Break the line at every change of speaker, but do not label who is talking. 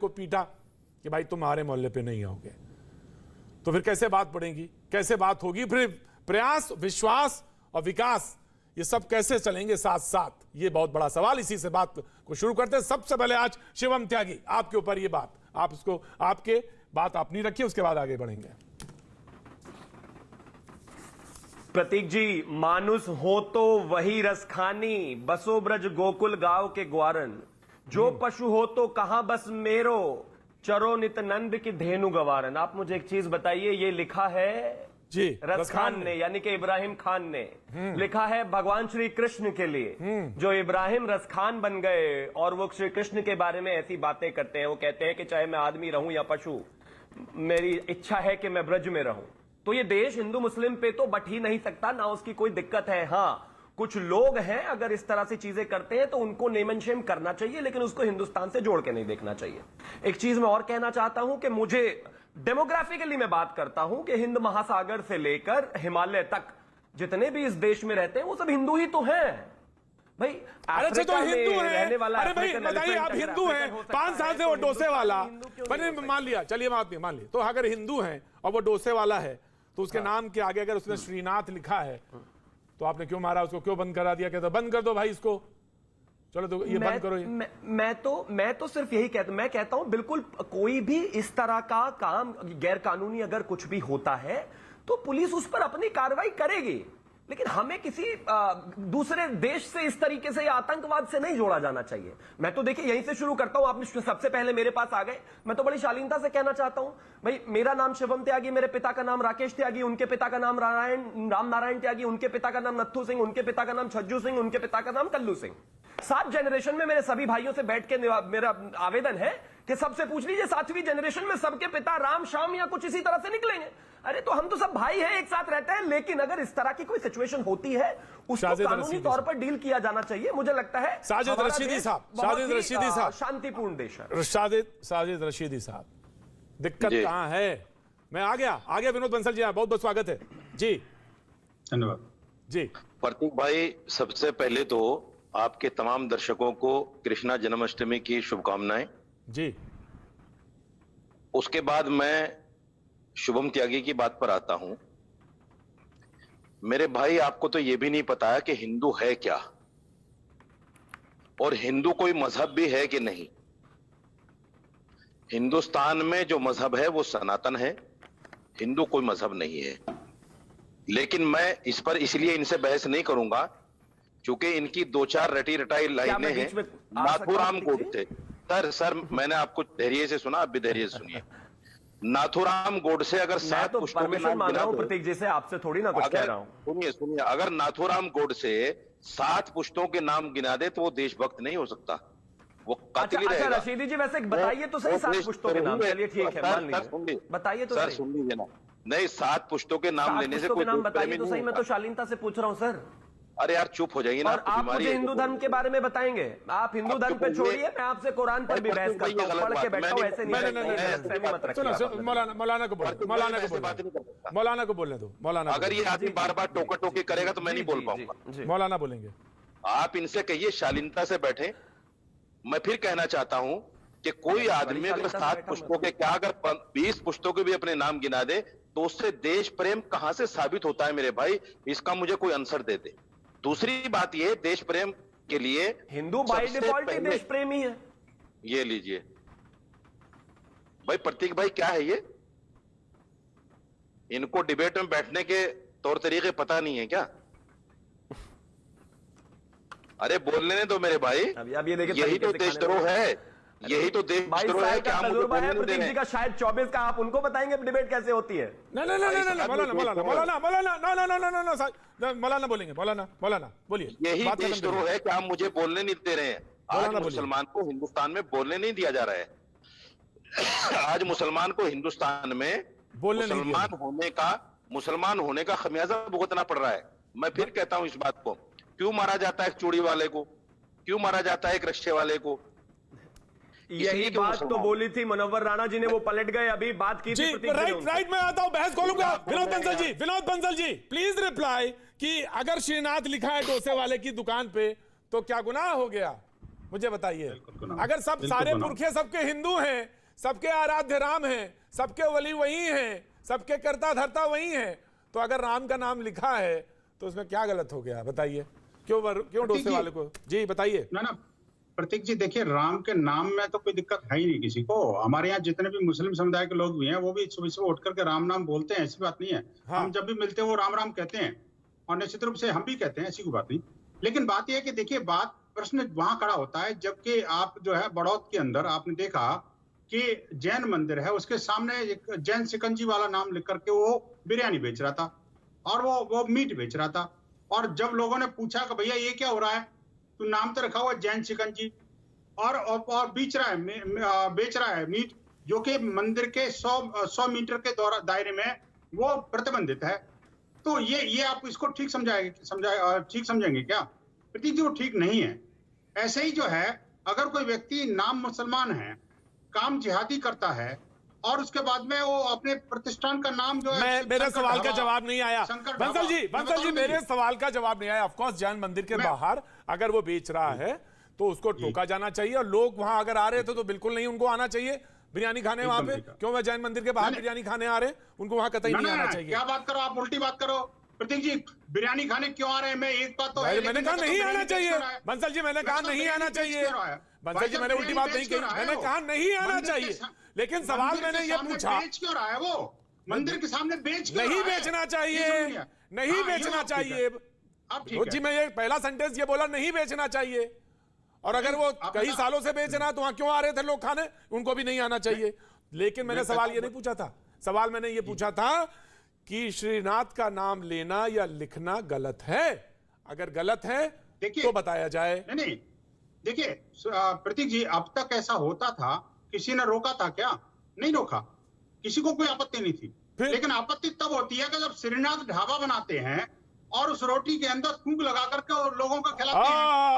को पीटा कि भाई तुम हमारे मोहल्ले पे नहीं आओगे, तो फिर कैसे बात पड़ेगी, कैसे बात होगी, फिर प्रयास, विश्वास और विकास ये सब कैसे चलेंगे साथ साथ, ये बहुत बड़ा सवाल। इसी से बात को शुरू करते हैं। सबसे पहले आज शिवम त्यागी, आपके ऊपर ये बात, आप इसको आपके बात अपनी रखिए, उसके बाद आगे बढ़ेंगे।
प्रतीक जी, मानुस हो तो वही रसखानी, बसो ब्रज गोकुल गांव के ग्वारन, जो पशु हो तो कहां बस मेरो, चरो नित नंद की धेनु गवारन। आप मुझे एक चीज बताइए, ये लिखा है
जी
रसखान ने, यानी कि इब्राहिम खान ने लिखा है भगवान श्री कृष्ण के लिए, जो इब्राहिम रसखान बन गए और वो श्री कृष्ण के बारे में ऐसी बातें करते हैं। वो कहते हैं कि चाहे मैं आदमी रहूं या पशु, मेरी इच्छा है कि मैं ब्रज में रहूं। तो ये देश हिंदू मुस्लिम पे तो बट ही नहीं सकता, ना उसकी कोई दिक्कत है। हाँ, कुछ लोग हैं अगर इस तरह से चीजें करते हैं तो उनको नेम एंड शेम करना चाहिए, लेकिन उसको हिंदुस्तान से जोड़ के नहीं देखना चाहिए। एक चीज मैं और कहना चाहता हूं कि मुझे डेमोग्राफिकली मैं बात करता हूं कि हिंद महासागर से लेकर हिमालय तक जितने भी इस देश में रहते हैं वो सब हिंदू ही तो हैं भाई।
अरे तो हिंदू है, अरे भाई बताइए, आप हिंदू हैं, 5 साल से वो डोसे वाला, मैंने मान लिया, चलिए मान ली, तो अगर हिंदू है और वो डोसे वाला है तो उसके नाम के आगे अगर उसने श्रीनाथ लिखा है तो आपने क्यों मारा उसको, क्यों बंद करा दिया? कहता बंद कर दो भाई इसको, चलो तो ये बंद करो।
मैं तो सिर्फ यही कहता हूं, मैं कहता हूं बिल्कुल कोई भी इस तरह का काम गैर कानूनी अगर कुछ भी होता है तो पुलिस उस पर अपनी कार्रवाई करेगी, लेकिन हमें किसी दूसरे देश से इस तरीके से या आतंकवाद से नहीं जोड़ा जाना चाहिए। मैं तो देखिए यहीं से शुरू करता हूं, आपने सबसे पहले मेरे पास आ गए, मैं तो बड़ी शालीनता से कहना चाहता हूं भाई, मेरा नाम शिवम त्यागी, मेरे पिता का नाम राकेश त्यागी, उनके पिता का नाम राम नारायण त्यागी, उनके पिता का नाम नत्थू सिंह, उनके पिता का नाम छज्जू सिंह, उनके पिता का नाम कल्लू सिंह। 7 जनरेशन में मेरे सभी भाइयों से बैठ के मेरा आवेदन है कि सबसे पूछ लीजिए 7वीं जनरेशन में सबके पिता राम श्याम या कुछ इसी तरह से निकलेंगे। अरे तो हम तो सब भाई हैं, एक साथ रहते हैं, लेकिन अगर इस तरह की कोई सिचुएशन होती है उसको कानूनी तौर पर डील किया जाना चाहिए। मुझे लगता है
साजिद रशीदी साहब,
शांतिपूर्ण देश है।
साजिद रशीदी साहब, दिक्कत कहां है? मैं आ गया विनोद बंसल जी, बहुत बहुत स्वागत है जी।
धन्यवाद
जी।
प्रतीक भाई, सबसे पहले तो आपके तमाम दर्शकों को कृष्णा जन्माष्टमी की शुभकामनाएं
जी।
उसके बाद मैं शुभम त्यागी की बात पर आता हूं। मेरे भाई, आपको तो यह भी नहीं पता है कि हिंदू है क्या, और हिंदू कोई मजहब भी है कि नहीं। हिंदुस्तान में जो मजहब है वो सनातन है, हिंदू कोई मजहब नहीं है। लेकिन मैं इस पर इसलिए इनसे बहस नहीं करूंगा क्योंकि इनकी 2-4 रटी रटाई लाइनें हैं। नाथूराम गोडसे, सर मैंने आपको धैर्य से सुना, आप भी धैर्य से सुनिए। नाथूराम गोडसे अगर 7 पुष्पों के नाम गिना दो,
प्रतीक जी से आपसे थोड़ी ना कुछ कह रहा हूं।
सुनिए, अगर नाथूराम गोडसे 7 पुष्पों के नाम गिना दे तो वो देशभक्त नहीं हो सकता, वो कातिल ही रहेगा।
रशीदी जी वैसे बताइए तो सही 7 पुष्पों के नाम। चलिए ठीक है, मान लीजिए, बताइए तो सही।
सुन लीजिए ना, नहीं 7 पुष्पों के नाम लेने से कोई
नाम बताइए तो सही, मैं तो शालीनता से पूछ रहा हूं सर।
अरे यार चुप हो जाइए ना।
और आप मुझे हिंदू धर्म के बारे में बताएंगे, आप हिंदू धर्म पे छोड़िए, मैं आपसे कुरान पर भी बहस करता हूं, पढ़ के बैठा हूं, ऐसे नहीं।
मौलाना को बोलने दो। मौलाना,
अगर ये आदमी बार-बार टोका टोकी करेगा तो मैं नहीं बोल पाऊंगा।
मौलाना बोलेंगे।
आप इनसे कहिए शालीनता से बैठे। मैं फिर कहना चाहता हूं कि कोई आदमी अगर 7 पुष्पों के क्या, अगर 20 पुष्पों के भी अपने नाम गिना दे तो उससे देश प्रेम कहां से साबित होता है मेरे भाई? इसका मुझे कोई आंसर दे दे। दूसरी बात यह, देश प्रेम के लिए
हिंदू बाय डिफॉल्ट ही देश प्रेमी है।
ये लीजिए भाई, प्रतीक भाई क्या है ये? इनको डिबेट में बैठने के तौर तरीके पता नहीं है क्या? अरे बोलने दो मेरे भाई,
अब ये देखिए,
यही तो देशद्रोह है, यही तो देशद्रोह है। क्या
प्रतीक जी का शायद 24 का, आप उनको बताएंगे डिबेट कैसे होती है?
मौलाना बोलेंगे। मौलाना बोलिए।
यही देशद्रोह है कि आप मुझे बोलने नहीं दे रहे हैं। आज मुसलमान को हिंदुस्तान में बोलने नहीं दिया जा रहा है। आज मुसलमान को हिंदुस्तान में मुसलमान होने का खमियाजा भुगतना पड़ रहा है। मैं फिर कहता हूं इस बात को, क्यों मारा जाता है एक चूड़ी वाले को, क्यों मारा जाता है एक रक्षे वाले को?
यही बात तो बोली थी मुनव्वर राणा जी ने, वो पलट गए। अभी बात की थी।
राइट, मैं आता हूं, बहस खोलूंगा। विनोद बंसल जी प्लीज रिप्लाई कि अगर श्रीनाथ लिखा है डोसे वाले की दुकान पे तो क्या गुनाह हो गया? मुझे बताइए,
बिल्कुल
अगर सब
बिल्कुल
सारे
गुनाह।
पुरखे सबके हिंदू हैं, सबके आराध्य राम हैं, सबके वली वही हैं, सबके कर्ता धर्ता वही हैं, तो अगर राम का नाम लिखा है तो उसमें क्या गलत हो गया? बताइए, क्यों डोसे वाले को? जी बताइए।
ना प्रतीक जी, देखिए राम के नाम में तो कोई दिक्कत है ही नहीं किसी को। हमारे यहाँ जितने भी मुस्लिम समुदाय के लोग भी हैं वो भी सुबह सुबह उठ करके राम नाम बोलते हैं, ऐसी बात नहीं है।
हाँ।
हम जब भी मिलते हैं वो राम राम कहते हैं, और निश्चित रूप से हम भी कहते हैं, ऐसी कोई बात नहीं। लेकिन बात यह है कि देखिए, प्रश्न वहां खड़ा होता है जबकि आप जो है बड़ौद के अंदर आपने देखा कि जैन मंदिर है, उसके सामने एक जैन शिकंजी वाला नाम लिख करके वो बिरयानी बेच रहा था और वो मीट बेच रहा था। और जब लोगों ने पूछा कि भैया ये क्या हो रहा है, तो नाम तो रखा हुआ जैन शिकंजी, और बेच रहा है मीट, जो कि मंदिर के 100 मीटर के दायरे में वो प्रतिबंधित है। तो ये आप इसको ठीक ठीक समझेंगे क्या? प्रतीक जी, वो ठीक नहीं है। ऐसे ही जो है, अगर कोई व्यक्ति नाम मुसलमान है, काम जिहादी करता है, और उसके बाद में वो अपने प्रतिष्ठान का नाम जो है,
मेरे सवाल का जवाब नहीं आया बंसल जी, मेरे सवाल का जवाब नहीं आया। ऑफ कोर्स जैन मंदिर के बाहर अगर वो बेच रहा है तो उसको टोका जाना चाहिए, और लोग वहां अगर आ रहे थे तो बिल्कुल नहीं उनको आना चाहिए बिरयानी खाने वहां पे। क्यों वह जैन मंदिर के बाहर बिरयानी खाने आ रहे हैं? उनको वहां कतई नहीं आना चाहिए।
क्या बात करो आप, उल्टी बात करो। प्रतीक जी, बिरयानी खाने क्यों आ रहे हैं? मैं एक बात तो है,
मैंने कहा नहीं आना चाहिए बंसल जी, मैंने कहा नहीं आना चाहिए बंसल जी, मैंने उल्टी बात नहीं कही, मैंने कहा नहीं आना चाहिए। लेकिन सवाल मैंने ये पूछा,
बेच क्यों रहा है वो मंदिर के सामने?
नहीं बेचना चाहिए, नहीं बेचना चाहिए जी। मैं ये पहला सेंटेंस ये बोला, नहीं बेचना चाहिए। और अगर वो कई सालों से बेच रहा तो वहां क्यों आ रहे थे लोग खाने? उनको भी नहीं आना चाहिए। लेकिन मैंने सवाल ये नहीं पूछा था, सवाल मैंने ये पूछा था कि श्रीनाथ का नाम लेना या लिखना गलत है? अगर गलत है तो बताया जाए।
नहीं, देखिए प्रतीक जी, अब तक ऐसा होता था, किसी ने रोका था क्या? नहीं रोका, किसी को कोई आपत्ति नहीं थी। लेकिन आपत्ति तब होती है कि जब श्रीनाथ ढाबा बनाते हैं और उस रोटी के अंदर थूक लगा करके और लोगों को खिलाते हैं।